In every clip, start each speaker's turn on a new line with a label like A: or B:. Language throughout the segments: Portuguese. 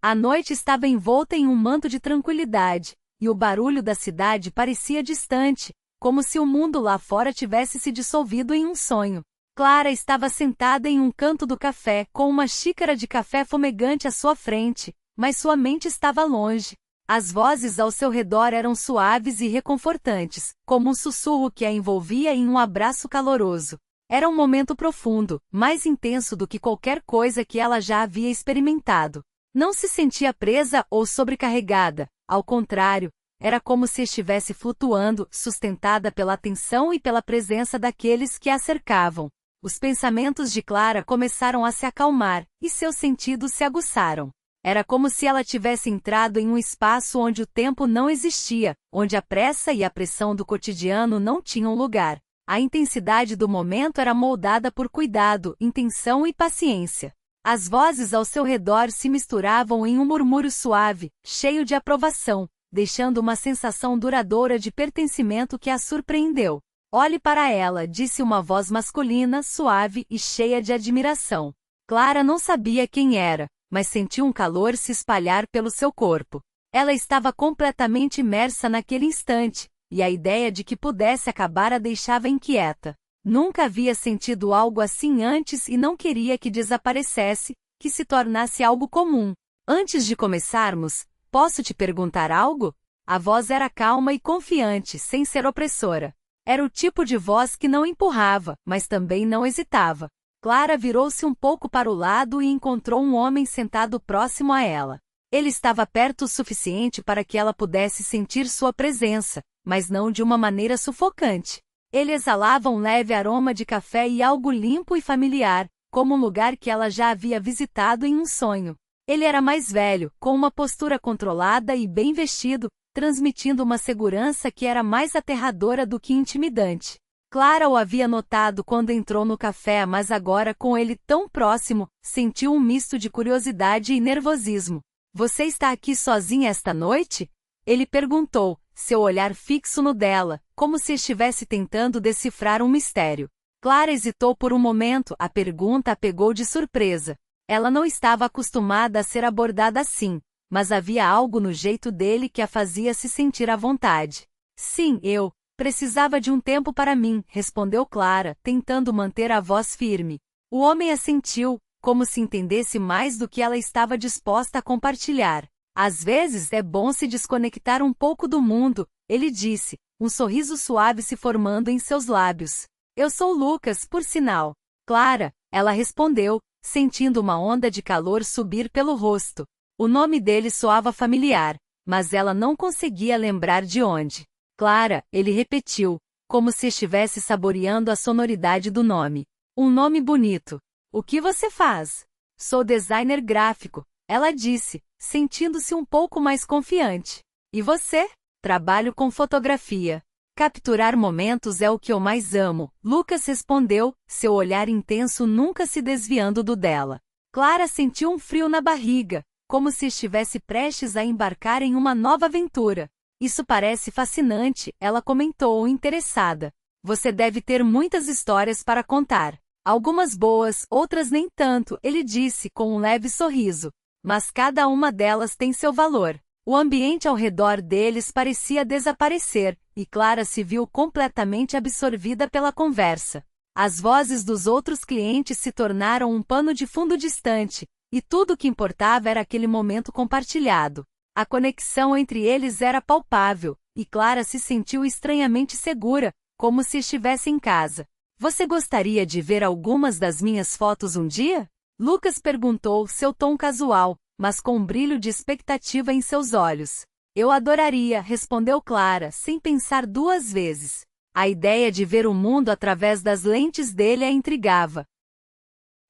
A: A noite estava envolta em um manto de tranquilidade, e o barulho da cidade parecia distante, como se o mundo lá fora tivesse se dissolvido em um sonho. Clara estava sentada em um canto do café, com uma xícara de café fumegante à sua frente, mas sua mente estava longe. As vozes ao seu redor eram suaves e reconfortantes, como um sussurro que a envolvia em um abraço caloroso. Era um momento profundo, mais intenso do que qualquer coisa que ela já havia experimentado. Não se sentia presa ou sobrecarregada, ao contrário, era como se estivesse flutuando, sustentada pela atenção e pela presença daqueles que a cercavam. Os pensamentos de Clara começaram a se acalmar, e seus sentidos se aguçaram. Era como se ela tivesse entrado em um espaço onde o tempo não existia, onde a pressa e a pressão do cotidiano não tinham lugar. A intensidade do momento era moldada por cuidado, intenção e paciência. As vozes ao seu redor se misturavam em um murmúrio suave, cheio de aprovação, deixando uma sensação duradoura de pertencimento que a surpreendeu. Olhe para ela, disse uma voz masculina, suave e cheia de admiração. Clara não sabia quem era, mas sentiu um calor se espalhar pelo seu corpo. Ela estava completamente imersa naquele instante, e a ideia de que pudesse acabar a deixava inquieta. Nunca havia sentido algo assim antes e não queria que desaparecesse, que se tornasse algo comum. Antes de começarmos, posso te perguntar algo? A voz era calma e confiante, sem ser opressora. Era o tipo de voz que não empurrava, mas também não hesitava. Clara virou-se um pouco para o lado e encontrou um homem sentado próximo a ela. Ele estava perto o suficiente para que ela pudesse sentir sua presença, mas não de uma maneira sufocante. Ele exalava um leve aroma de café e algo limpo e familiar, como um lugar que ela já havia visitado em um sonho. Ele era mais velho, com uma postura controlada e bem vestido, transmitindo uma segurança que era mais aterradora do que intimidante. Clara o havia notado quando entrou no café, mas agora com ele tão próximo, sentiu um misto de curiosidade e nervosismo. Você está aqui sozinha esta noite? Ele perguntou, seu olhar fixo no dela, como se estivesse tentando decifrar um mistério. Clara hesitou por um momento, a pergunta a pegou de surpresa. Ela não estava acostumada a ser abordada assim, mas havia algo no jeito dele que a fazia se sentir à vontade. Sim, eu precisava de um tempo para mim, respondeu Clara, tentando manter a voz firme. O homem assentiu, como se entendesse mais do que ela estava disposta a compartilhar. Às vezes é bom se desconectar um pouco do mundo, ele disse, um sorriso suave se formando em seus lábios. Eu sou Lucas, por sinal. Clara, ela respondeu, sentindo uma onda de calor subir pelo rosto. O nome dele soava familiar, mas ela não conseguia lembrar de onde. Clara, ele repetiu, como se estivesse saboreando a sonoridade do nome. Um nome bonito. O que você faz? Sou designer gráfico, ela disse, sentindo-se um pouco mais confiante. E você? Trabalho com fotografia. Capturar momentos é o que eu mais amo, Lucas respondeu, seu olhar intenso nunca se desviando do dela. Clara sentiu um frio na barriga, como se estivesse prestes a embarcar em uma nova aventura. Isso parece fascinante, ela comentou, interessada. Você deve ter muitas histórias para contar. Algumas boas, outras nem tanto, ele disse com um leve sorriso. Mas cada uma delas tem seu valor. O ambiente ao redor deles parecia desaparecer, e Clara se viu completamente absorvida pela conversa. As vozes dos outros clientes se tornaram um pano de fundo distante, e tudo o que importava era aquele momento compartilhado. A conexão entre eles era palpável, e Clara se sentiu estranhamente segura, como se estivesse em casa. Você gostaria de ver algumas das minhas fotos um dia? Lucas perguntou, seu tom casual, mas com um brilho de expectativa em seus olhos. Eu adoraria, respondeu Clara, sem pensar duas vezes. A ideia de ver o mundo através das lentes dele a intrigava.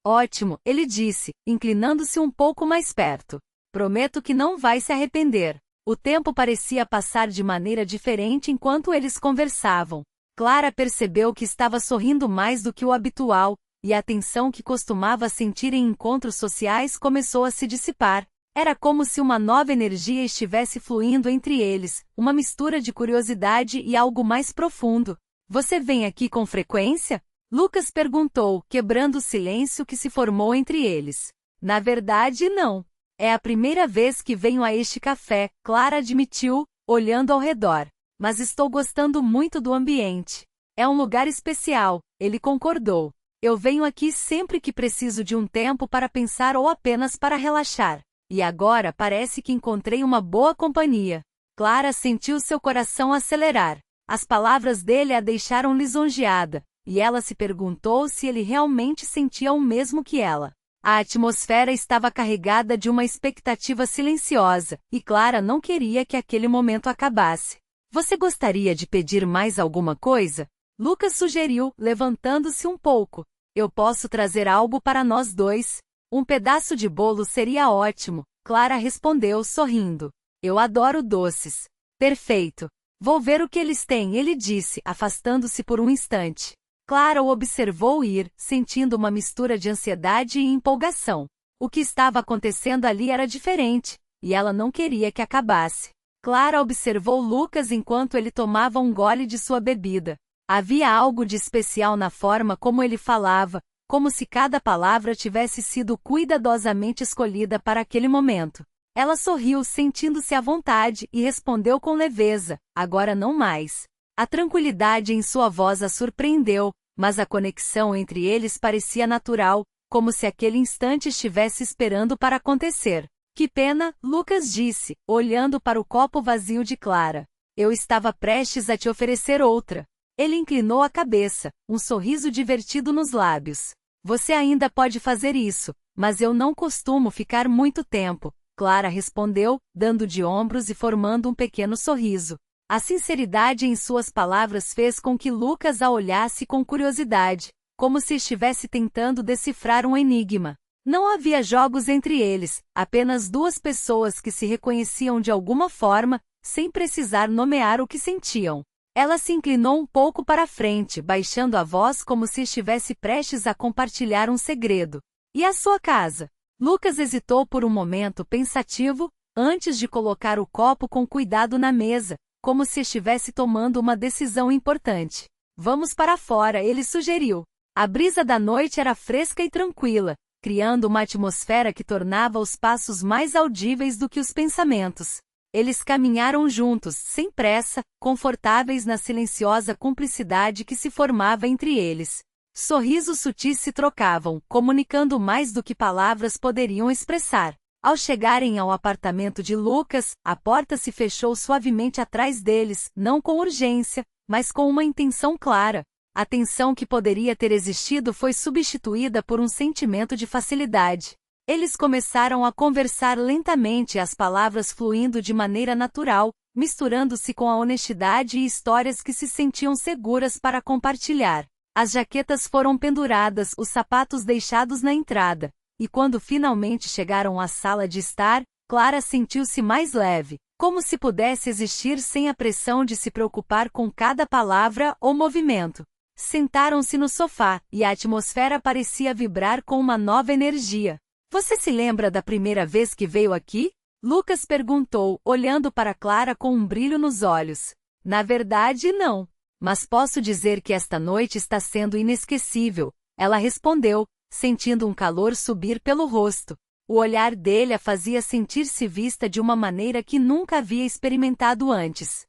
A: Ótimo, ele disse, inclinando-se um pouco mais perto. Prometo que não vai se arrepender. O tempo parecia passar de maneira diferente enquanto eles conversavam. Clara percebeu que estava sorrindo mais do que o habitual, e a tensão que costumava sentir em encontros sociais começou a se dissipar. Era como se uma nova energia estivesse fluindo entre eles, uma mistura de curiosidade e algo mais profundo. Você vem aqui com frequência? Lucas perguntou, quebrando o silêncio que se formou entre eles. Na verdade, não. É a primeira vez que venho a este café, Clara admitiu, olhando ao redor. Mas estou gostando muito do ambiente. É um lugar especial, ele concordou. Eu venho aqui sempre que preciso de um tempo para pensar ou apenas para relaxar. E agora parece que encontrei uma boa companhia. Clara sentiu seu coração acelerar. As palavras dele a deixaram lisonjeada, e ela se perguntou se ele realmente sentia o mesmo que ela. A atmosfera estava carregada de uma expectativa silenciosa, e Clara não queria que aquele momento acabasse. Você gostaria de pedir mais alguma coisa? Lucas sugeriu, levantando-se um pouco. Eu posso trazer algo para nós dois. Um pedaço de bolo seria ótimo, Clara respondeu sorrindo. Eu adoro doces. Perfeito. Vou ver o que eles têm, ele disse, afastando-se por um instante. Clara o observou ir, sentindo uma mistura de ansiedade e empolgação. O que estava acontecendo ali era diferente, e ela não queria que acabasse. Clara observou Lucas enquanto ele tomava um gole de sua bebida. Havia algo de especial na forma como ele falava, como se cada palavra tivesse sido cuidadosamente escolhida para aquele momento. Ela sorriu, sentindo-se à vontade, e respondeu com leveza, agora não mais. A tranquilidade em sua voz a surpreendeu, mas a conexão entre eles parecia natural, como se aquele instante estivesse esperando para acontecer. Que pena, Lucas disse, olhando para o copo vazio de Clara. Eu estava prestes a te oferecer outra. Ele inclinou a cabeça, um sorriso divertido nos lábios. Você ainda pode fazer isso, mas eu não costumo ficar muito tempo, Clara respondeu, dando de ombros e formando um pequeno sorriso. A sinceridade em suas palavras fez com que Lucas a olhasse com curiosidade, como se estivesse tentando decifrar um enigma. Não havia jogos entre eles, apenas duas pessoas que se reconheciam de alguma forma, sem precisar nomear o que sentiam. Ela se inclinou um pouco para a frente, baixando a voz como se estivesse prestes a compartilhar um segredo. E a sua casa? Lucas hesitou por um momento pensativo, antes de colocar o copo com cuidado na mesa, como se estivesse tomando uma decisão importante. Vamos para fora, ele sugeriu. A brisa da noite era fresca e tranquila, criando uma atmosfera que tornava os passos mais audíveis do que os pensamentos. Eles caminharam juntos, sem pressa, confortáveis na silenciosa cumplicidade que se formava entre eles. Sorrisos sutis se trocavam, comunicando mais do que palavras poderiam expressar. Ao chegarem ao apartamento de Lucas, a porta se fechou suavemente atrás deles, não com urgência, mas com uma intenção clara. A tensão que poderia ter existido foi substituída por um sentimento de facilidade. Eles começaram a conversar lentamente, as palavras fluindo de maneira natural, misturando-se com a honestidade e histórias que se sentiam seguras para compartilhar. As jaquetas foram penduradas, os sapatos deixados na entrada, e quando finalmente chegaram à sala de estar, Clara sentiu-se mais leve, como se pudesse existir sem a pressão de se preocupar com cada palavra ou movimento. Sentaram-se no sofá, e a atmosfera parecia vibrar com uma nova energia. Você se lembra da primeira vez que veio aqui? Lucas perguntou, olhando para Clara com um brilho nos olhos. Na verdade, não. Mas posso dizer que esta noite está sendo inesquecível, ela respondeu, sentindo um calor subir pelo rosto. O olhar dele a fazia sentir-se vista de uma maneira que nunca havia experimentado antes.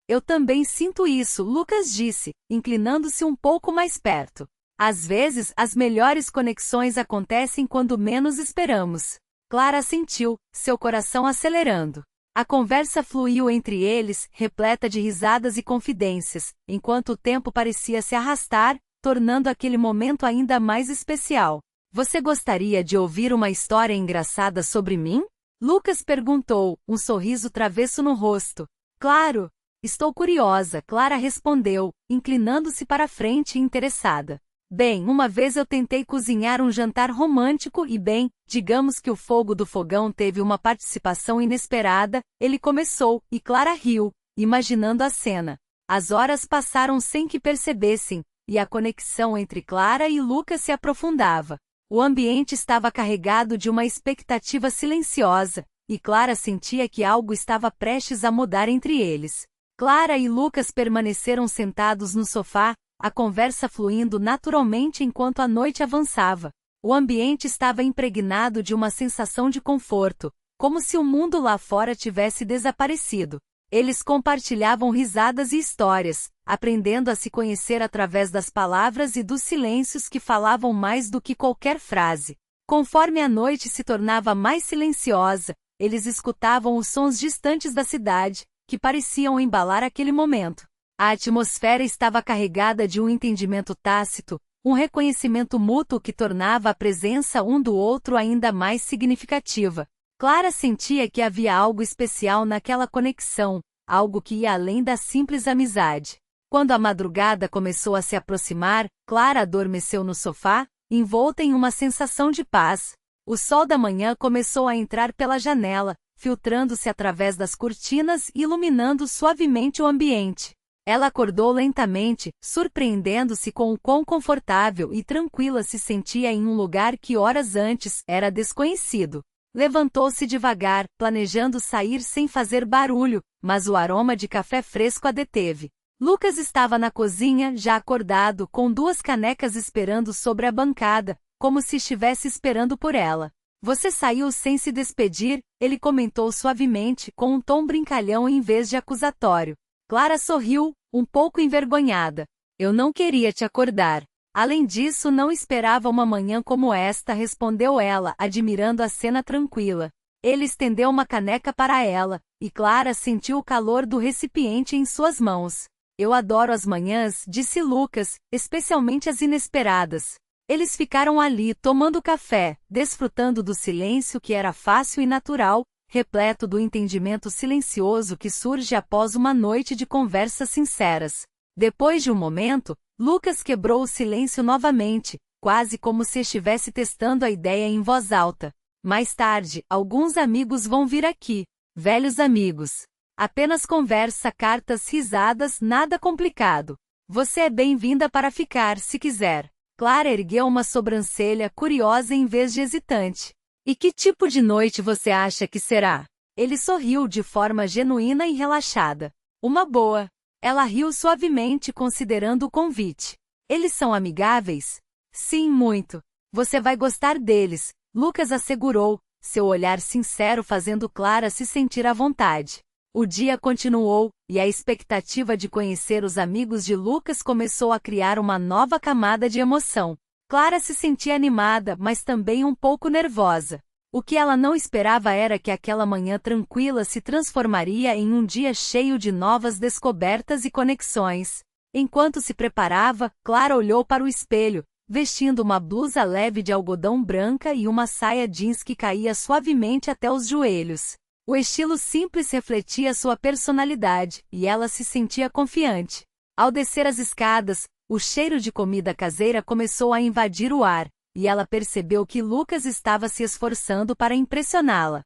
A: Eu também sinto isso, Lucas disse, inclinando-se um pouco mais perto. Às vezes, as melhores conexões acontecem quando menos esperamos. Clara sentiu, seu coração acelerando. A conversa fluiu entre eles, repleta de risadas e confidências, enquanto o tempo parecia se arrastar, tornando aquele momento ainda mais especial. Você gostaria de ouvir uma história engraçada sobre mim? Lucas perguntou, um sorriso travesso no rosto. Claro! Estou curiosa, Clara respondeu, inclinando-se para a frente interessada. Bem, uma vez eu tentei cozinhar um jantar romântico e digamos que o fogo do fogão teve uma participação inesperada, ele começou, e Clara riu, imaginando a cena. As horas passaram sem que percebessem, e a conexão entre Clara e Lucas se aprofundava. O ambiente estava carregado de uma expectativa silenciosa, e Clara sentia que algo estava prestes a mudar entre eles. Clara e Lucas permaneceram sentados no sofá, a conversa fluindo naturalmente enquanto a noite avançava. O ambiente estava impregnado de uma sensação de conforto, como se o mundo lá fora tivesse desaparecido. Eles compartilhavam risadas e histórias, aprendendo a se conhecer através das palavras e dos silêncios que falavam mais do que qualquer frase. Conforme a noite se tornava mais silenciosa, eles escutavam os sons distantes da cidade, que pareciam embalar aquele momento. A atmosfera estava carregada de um entendimento tácito, um reconhecimento mútuo que tornava a presença um do outro ainda mais significativa. Clara sentia que havia algo especial naquela conexão, algo que ia além da simples amizade. Quando a madrugada começou a se aproximar, Clara adormeceu no sofá, envolta em uma sensação de paz. O sol da manhã começou a entrar pela janela, filtrando-se através das cortinas e iluminando suavemente o ambiente. Ela acordou lentamente, surpreendendo-se com o quão confortável e tranquila se sentia em um lugar que horas antes era desconhecido. Levantou-se devagar, planejando sair sem fazer barulho, mas o aroma de café fresco a deteve. Lucas estava na cozinha, já acordado, com 2 canecas esperando sobre a bancada, como se estivesse esperando por ela. Você saiu sem se despedir, ele comentou suavemente, com um tom brincalhão em vez de acusatório. Clara sorriu, um pouco envergonhada. Eu não queria te acordar. Além disso, não esperava uma manhã como esta, respondeu ela, admirando a cena tranquila. Ele estendeu uma caneca para ela, e Clara sentiu o calor do recipiente em suas mãos. Eu adoro as manhãs, disse Lucas, especialmente as inesperadas. Eles ficaram ali, tomando café, desfrutando do silêncio que era fácil e natural, repleto do entendimento silencioso que surge após uma noite de conversas sinceras. Depois de um momento, Lucas quebrou o silêncio novamente, quase como se estivesse testando a ideia em voz alta. Mais tarde, alguns amigos vão vir aqui. Velhos amigos. Apenas conversa, cartas, risadas, nada complicado. Você é bem-vinda para ficar, se quiser. Clara ergueu uma sobrancelha curiosa em vez de hesitante. E que tipo de noite você acha que será? Ele sorriu de forma genuína e relaxada. Uma boa. Ela riu suavemente considerando o convite. Eles são amigáveis? Sim, muito. Você vai gostar deles, Lucas assegurou, seu olhar sincero fazendo Clara se sentir à vontade. O dia continuou, e a expectativa de conhecer os amigos de Lucas começou a criar uma nova camada de emoção. Clara se sentia animada, mas também um pouco nervosa. O que ela não esperava era que aquela manhã tranquila se transformaria em um dia cheio de novas descobertas e conexões. Enquanto se preparava, Clara olhou para o espelho, vestindo uma blusa leve de algodão branca e uma saia jeans que caía suavemente até os joelhos. O estilo simples refletia sua personalidade, e ela se sentia confiante. Ao descer as escadas, o cheiro de comida caseira começou a invadir o ar, e ela percebeu que Lucas estava se esforçando para impressioná-la.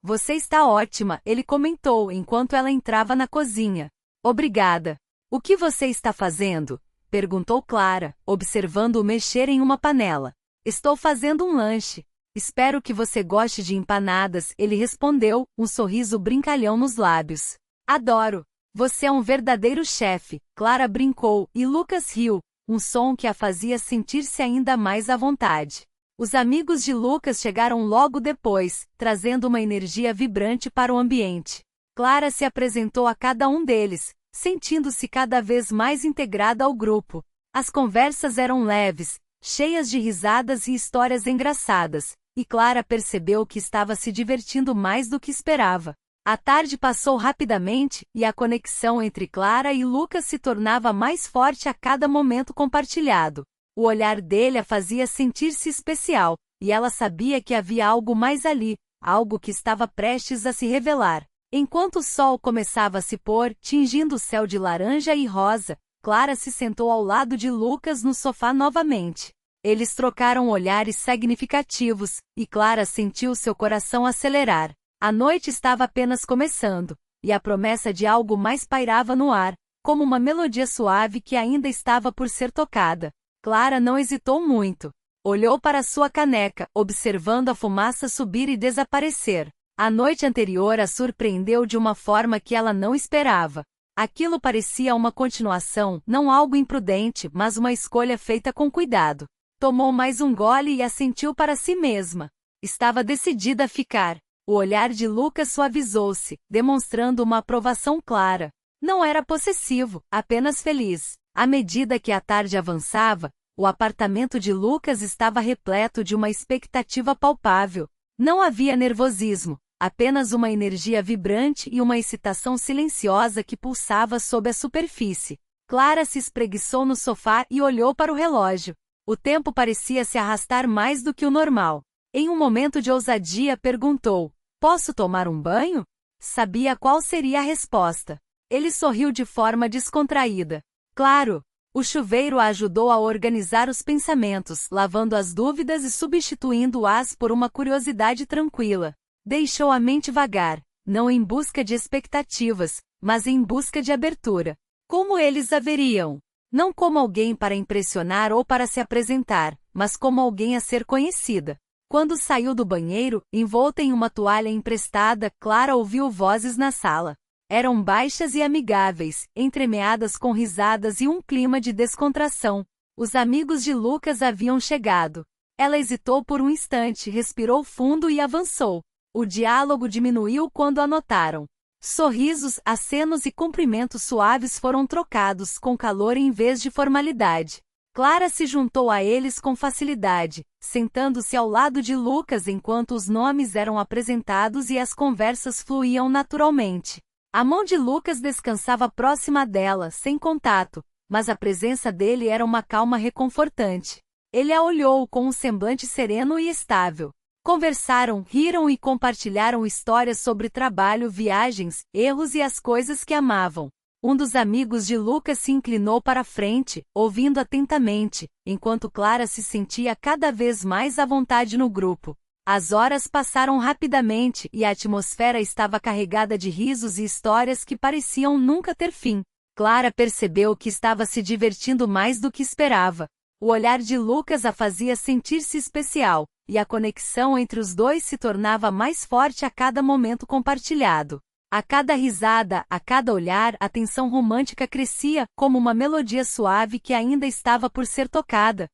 A: Você está ótima, ele comentou enquanto ela entrava na cozinha. Obrigada. O que você está fazendo? Perguntou Clara, observando-o mexer em uma panela. Estou fazendo um lanche. Espero que você goste de empanadas, ele respondeu, um sorriso brincalhão nos lábios. Adoro. Você é um verdadeiro chefe, Clara brincou, e Lucas riu, um som que a fazia sentir-se ainda mais à vontade. Os amigos de Lucas chegaram logo depois, trazendo uma energia vibrante para o ambiente. Clara se apresentou a cada um deles, sentindo-se cada vez mais integrada ao grupo. As conversas eram leves, cheias de risadas e histórias engraçadas, e Clara percebeu que estava se divertindo mais do que esperava. A tarde passou rapidamente, e a conexão entre Clara e Lucas se tornava mais forte a cada momento compartilhado. O olhar dele a fazia sentir-se especial, e ela sabia que havia algo mais ali, algo que estava prestes a se revelar. Enquanto o sol começava a se pôr, tingindo o céu de laranja e rosa, Clara se sentou ao lado de Lucas no sofá novamente. Eles trocaram olhares significativos, e Clara sentiu seu coração acelerar. A noite estava apenas começando, e a promessa de algo mais pairava no ar, como uma melodia suave que ainda estava por ser tocada. Clara não hesitou muito. Olhou para sua caneca, observando a fumaça subir e desaparecer. A noite anterior a surpreendeu de uma forma que ela não esperava. Aquilo parecia uma continuação, não algo imprudente, mas uma escolha feita com cuidado. Tomou mais um gole e assentiu para si mesma. Estava decidida a ficar. O olhar de Lucas suavizou-se, demonstrando uma aprovação clara. Não era possessivo, apenas feliz. À medida que a tarde avançava, o apartamento de Lucas estava repleto de uma expectativa palpável. Não havia nervosismo, apenas uma energia vibrante e uma excitação silenciosa que pulsava sob a superfície. Clara se espreguiçou no sofá e olhou para o relógio. O tempo parecia se arrastar mais do que o normal. Em um momento de ousadia, perguntou: "Posso tomar um banho?" Sabia qual seria a resposta. Ele sorriu de forma descontraída. Claro! O chuveiro a ajudou a organizar os pensamentos, lavando as dúvidas e substituindo-as por uma curiosidade tranquila. Deixou a mente vagar, não em busca de expectativas, mas em busca de abertura. Como eles a veriam? Não como alguém para impressionar ou para se apresentar, mas como alguém a ser conhecida. Quando saiu do banheiro, envolta em uma toalha emprestada, Clara ouviu vozes na sala. Eram baixas e amigáveis, entremeadas com risadas e um clima de descontração. Os amigos de Lucas haviam chegado. Ela hesitou por um instante, respirou fundo e avançou. O diálogo diminuiu quando a notaram. Sorrisos, acenos e cumprimentos suaves foram trocados com calor em vez de formalidade. Clara se juntou a eles com facilidade, sentando-se ao lado de Lucas enquanto os nomes eram apresentados e as conversas fluíam naturalmente. A mão de Lucas descansava próxima dela, sem contato, mas a presença dele era uma calma reconfortante. Ele a olhou com um semblante sereno e estável. Conversaram, riram e compartilharam histórias sobre trabalho, viagens, erros e as coisas que amavam. Um dos amigos de Lucas se inclinou para a frente, ouvindo atentamente, enquanto Clara se sentia cada vez mais à vontade no grupo. As horas passaram rapidamente e a atmosfera estava carregada de risos e histórias que pareciam nunca ter fim. Clara percebeu que estava se divertindo mais do que esperava. O olhar de Lucas a fazia sentir-se especial, e a conexão entre os dois se tornava mais forte a cada momento compartilhado. A cada risada, a cada olhar, a tensão romântica crescia, como uma melodia suave que ainda estava por ser tocada.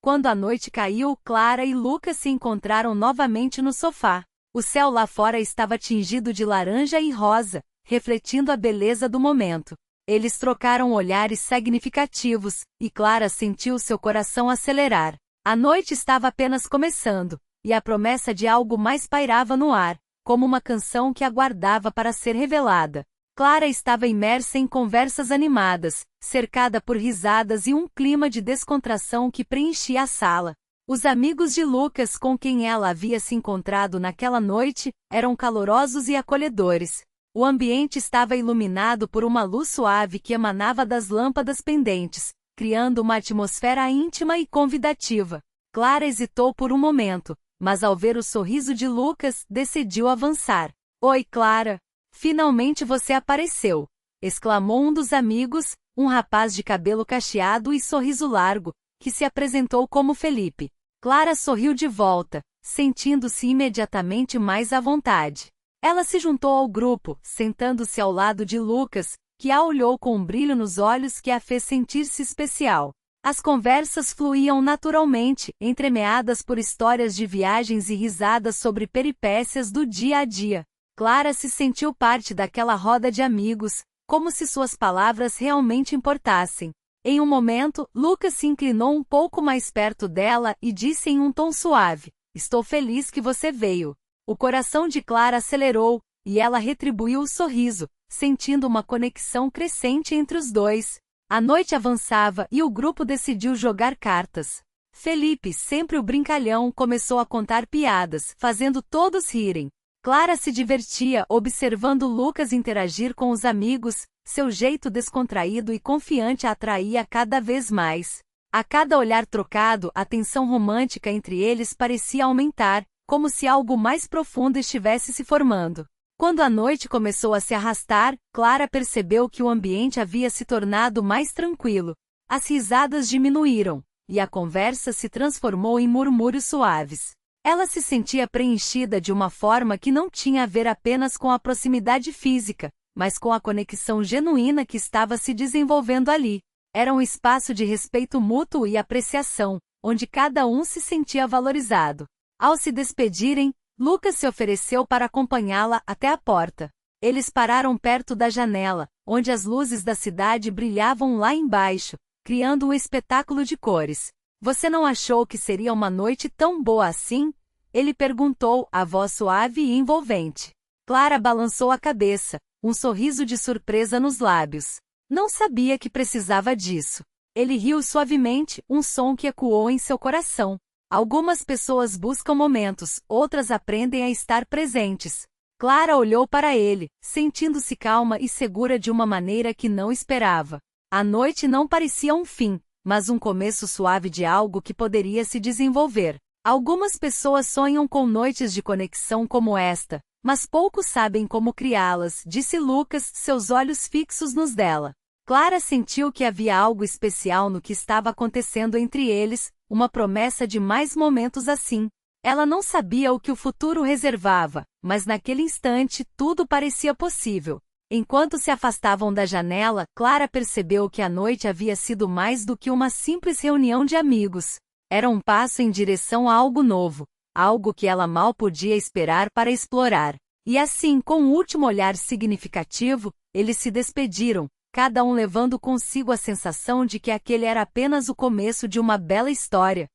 A: Quando a noite caiu, Clara e Lucas se encontraram novamente no sofá. O céu lá fora estava tingido de laranja e rosa, refletindo a beleza do momento. Eles trocaram olhares significativos, e Clara sentiu seu coração acelerar. A noite estava apenas começando, e a promessa de algo mais pairava no ar, como uma canção que aguardava para ser revelada. Clara estava imersa em conversas animadas, cercada por risadas e um clima de descontração que preenchia a sala. Os amigos de Lucas com quem ela havia se encontrado naquela noite eram calorosos e acolhedores. O ambiente estava iluminado por uma luz suave que emanava das lâmpadas pendentes, criando uma atmosfera íntima e convidativa. Clara hesitou por um momento, mas ao ver o sorriso de Lucas, decidiu avançar. "Oi, Clara! Finalmente você apareceu!" exclamou um dos amigos, um rapaz de cabelo cacheado e sorriso largo, que se apresentou como Felipe. Clara sorriu de volta, sentindo-se imediatamente mais à vontade. Ela se juntou ao grupo, sentando-se ao lado de Lucas, que a olhou com um brilho nos olhos que a fez sentir-se especial. As conversas fluíam naturalmente, entremeadas por histórias de viagens e risadas sobre peripécias do dia a dia. Clara se sentiu parte daquela roda de amigos, como se suas palavras realmente importassem. Em um momento, Lucas se inclinou um pouco mais perto dela e disse em um tom suave: "Estou feliz que você veio." O coração de Clara acelerou, e ela retribuiu o sorriso, sentindo uma conexão crescente entre os dois. A noite avançava e o grupo decidiu jogar cartas. Felipe, sempre o brincalhão, começou a contar piadas, fazendo todos rirem. Clara se divertia observando Lucas interagir com os amigos, seu jeito descontraído e confiante a atraía cada vez mais. A cada olhar trocado, a tensão romântica entre eles parecia aumentar, como se algo mais profundo estivesse se formando. Quando a noite começou a se arrastar, Clara percebeu que o ambiente havia se tornado mais tranquilo. As risadas diminuíram, e a conversa se transformou em murmúrios suaves. Ela se sentia preenchida de uma forma que não tinha a ver apenas com a proximidade física, mas com a conexão genuína que estava se desenvolvendo ali. Era um espaço de respeito mútuo e apreciação, onde cada um se sentia valorizado. Ao se despedirem, Lucas se ofereceu para acompanhá-la até a porta. Eles pararam perto da janela, onde as luzes da cidade brilhavam lá embaixo, criando um espetáculo de cores. Você não achou que seria uma noite tão boa assim? Ele perguntou, a voz suave e envolvente. Clara balançou a cabeça, um sorriso de surpresa nos lábios. Não sabia que precisava disso. Ele riu suavemente, um som que ecoou em seu coração. Algumas pessoas buscam momentos, outras aprendem a estar presentes. Clara olhou para ele, sentindo-se calma e segura de uma maneira que não esperava. A noite não parecia um fim, mas um começo suave de algo que poderia se desenvolver. Algumas pessoas sonham com noites de conexão como esta, mas poucos sabem como criá-las, disse Lucas, seus olhos fixos nos dela. Clara sentiu que havia algo especial no que estava acontecendo entre eles, uma promessa de mais momentos assim. Ela não sabia o que o futuro reservava, mas naquele instante tudo parecia possível. Enquanto se afastavam da janela, Clara percebeu que a noite havia sido mais do que uma simples reunião de amigos. Era um passo em direção a algo novo, algo que ela mal podia esperar para explorar. E assim, com um último olhar significativo, eles se despediram, cada um levando consigo a sensação de que aquele era apenas o começo de uma bela história.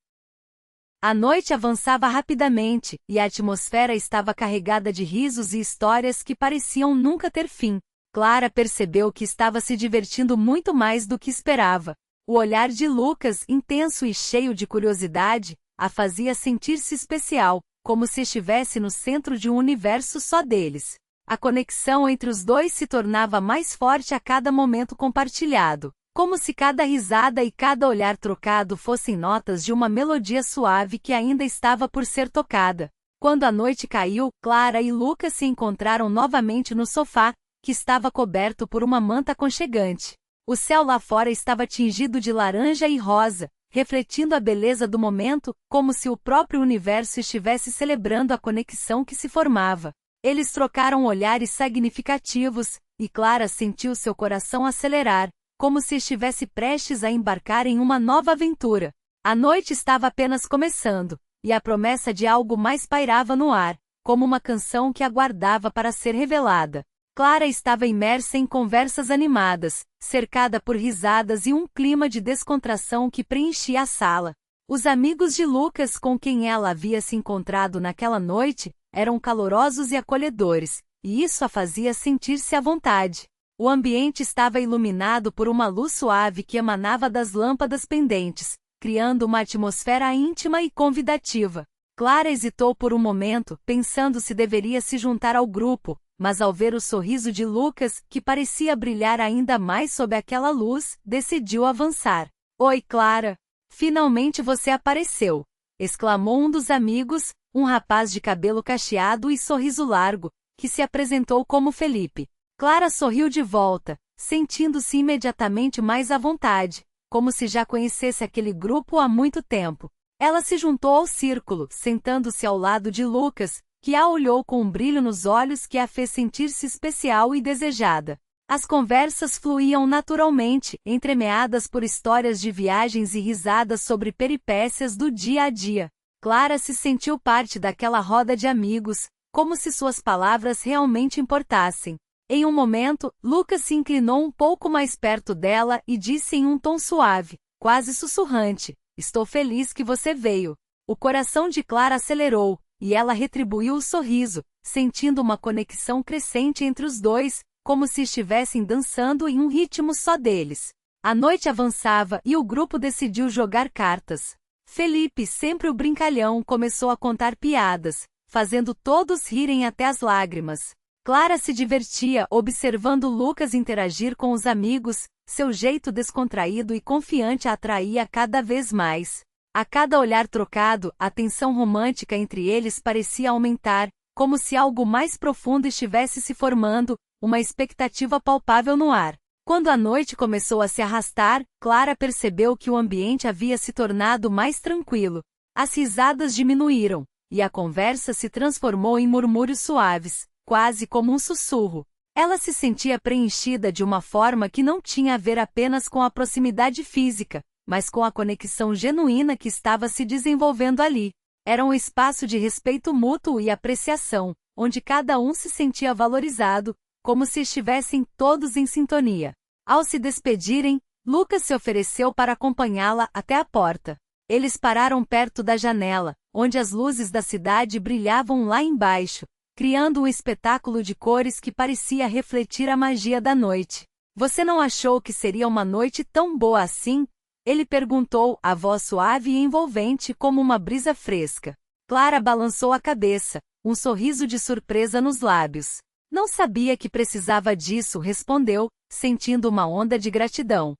A: A noite avançava rapidamente, e a atmosfera estava carregada de risos e histórias que pareciam nunca ter fim. Clara percebeu que estava se divertindo muito mais do que esperava. O olhar de Lucas, intenso e cheio de curiosidade, a fazia sentir-se especial, como se estivesse no centro de um universo só deles. A conexão entre os dois se tornava mais forte a cada momento compartilhado, como se cada risada e cada olhar trocado fossem notas de uma melodia suave que ainda estava por ser tocada. Quando a noite caiu, Clara e Lucas se encontraram novamente no sofá, que estava coberto por uma manta aconchegante. O céu lá fora estava tingido de laranja e rosa, refletindo a beleza do momento, como se o próprio universo estivesse celebrando a conexão que se formava. Eles trocaram olhares significativos, e Clara sentiu seu coração acelerar, como se estivesse prestes a embarcar em uma nova aventura. A noite estava apenas começando, e a promessa de algo mais pairava no ar, como uma canção que aguardava para ser revelada. Clara estava imersa em conversas animadas, cercada por risadas e um clima de descontração que preenchia a sala. Os amigos de Lucas com quem ela havia se encontrado naquela noite eram calorosos e acolhedores, e isso a fazia sentir-se à vontade. O ambiente estava iluminado por uma luz suave que emanava das lâmpadas pendentes, criando uma atmosfera íntima e convidativa. Clara hesitou por um momento, pensando se deveria se juntar ao grupo, mas ao ver o sorriso de Lucas, que parecia brilhar ainda mais sob aquela luz, decidiu avançar. "Oi, Clara! Finalmente você apareceu!" exclamou um dos amigos, um rapaz de cabelo cacheado e sorriso largo, que se apresentou como Felipe. Clara sorriu de volta, sentindo-se imediatamente mais à vontade, como se já conhecesse aquele grupo há muito tempo. Ela se juntou ao círculo, sentando-se ao lado de Lucas, que a olhou com um brilho nos olhos que a fez sentir-se especial e desejada. As conversas fluíam naturalmente, entremeadas por histórias de viagens e risadas sobre peripécias do dia a dia. Clara se sentiu parte daquela roda de amigos, como se suas palavras realmente importassem. Em um momento, Lucas se inclinou um pouco mais perto dela e disse em um tom suave, quase sussurrante: "Estou feliz que você veio." O coração de Clara acelerou, e ela retribuiu o sorriso, sentindo uma conexão crescente entre os dois, como se estivessem dançando em um ritmo só deles. A noite avançava e o grupo decidiu jogar cartas. Felipe, sempre o brincalhão, começou a contar piadas, fazendo todos rirem até as lágrimas. Clara se divertia observando Lucas interagir com os amigos, seu jeito descontraído e confiante a atraía cada vez mais. A cada olhar trocado, a tensão romântica entre eles parecia aumentar, como se algo mais profundo estivesse se formando, uma expectativa palpável no ar. Quando a noite começou a se arrastar, Clara percebeu que o ambiente havia se tornado mais tranquilo. As risadas diminuíram, e a conversa se transformou em murmúrios suaves, quase como um sussurro. Ela se sentia preenchida de uma forma que não tinha a ver apenas com a proximidade física, mas com a conexão genuína que estava se desenvolvendo ali. Era um espaço de respeito mútuo e apreciação, onde cada um se sentia valorizado, como se estivessem todos em sintonia. Ao se despedirem, Lucas se ofereceu para acompanhá-la até a porta. Eles pararam perto da janela, onde as luzes da cidade brilhavam lá embaixo, criando um espetáculo de cores que parecia refletir a magia da noite. Você não achou que seria uma noite tão boa assim? Ele perguntou, a voz suave e envolvente como uma brisa fresca. Clara balançou a cabeça, um sorriso de surpresa nos lábios. Não sabia que precisava disso, respondeu, sentindo uma onda de gratidão.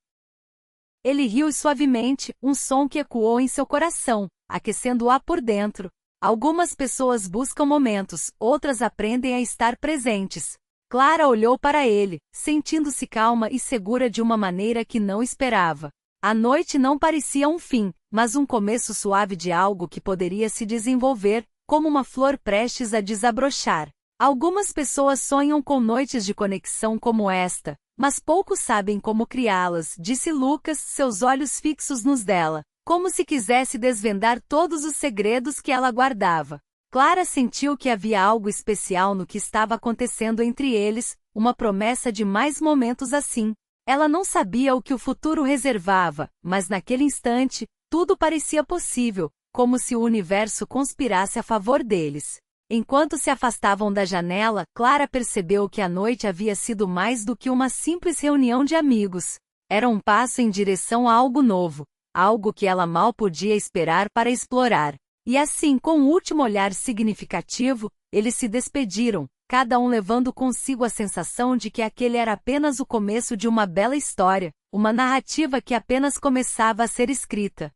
A: Ele riu suavemente, um som que ecoou em seu coração, aquecendo-a por dentro. Algumas pessoas buscam momentos, outras aprendem a estar presentes. Clara olhou para ele, sentindo-se calma e segura de uma maneira que não esperava. A noite não parecia um fim, mas um começo suave de algo que poderia se desenvolver, como uma flor prestes a desabrochar. Algumas pessoas sonham com noites de conexão como esta, mas poucos sabem como criá-las, disse Lucas, seus olhos fixos nos dela, como se quisesse desvendar todos os segredos que ela guardava. Clara sentiu que havia algo especial no que estava acontecendo entre eles, uma promessa de mais momentos assim. Ela não sabia o que o futuro reservava, mas naquele instante, tudo parecia possível, como se o universo conspirasse a favor deles. Enquanto se afastavam da janela, Clara percebeu que a noite havia sido mais do que uma simples reunião de amigos. Era um passo em direção a algo novo, algo que ela mal podia esperar para explorar. E assim, com um último olhar significativo, eles se despediram, cada um levando consigo a sensação de que aquele era apenas o começo de uma bela história, uma narrativa que apenas começava a ser escrita.